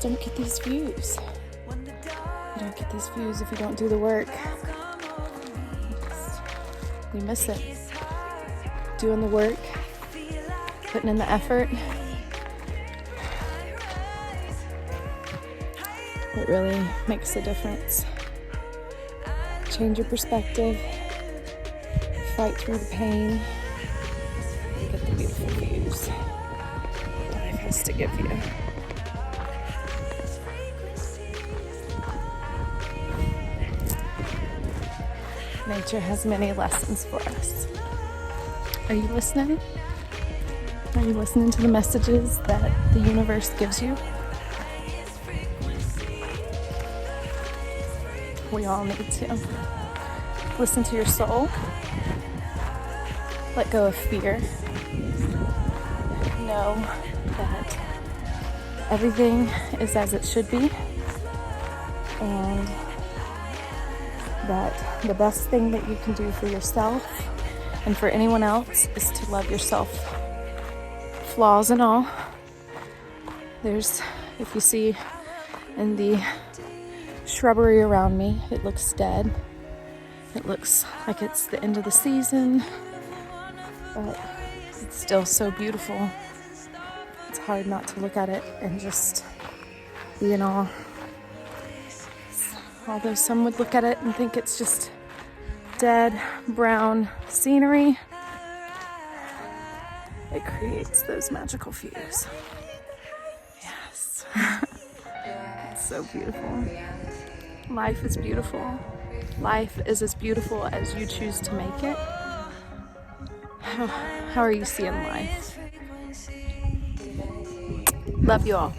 don't get these views. You don't get these views if you don't do the work. You miss it. Doing the work, putting in the effort. It really makes a difference. Change your perspective. Fight through the pain. You get the beautiful views life has to give you. Nature has many lessons for us. Are you listening? Are you listening to the messages that the universe gives you? We all need to. Listen to your soul. Let go of fear. Know that everything is as it should be, and that the best thing that you can do for yourself and for anyone else is to love yourself, flaws and all. If you see in the shrubbery around me, it looks dead. It looks like it's the end of the season, but it's still so beautiful. It's hard not to look at it and just be in awe. Although some would look at it and think it's just dead, brown scenery, it creates those magical views. Yes. It's so beautiful. Life is beautiful. Life is as beautiful as you choose to make it. How are you seeing life? Love you all.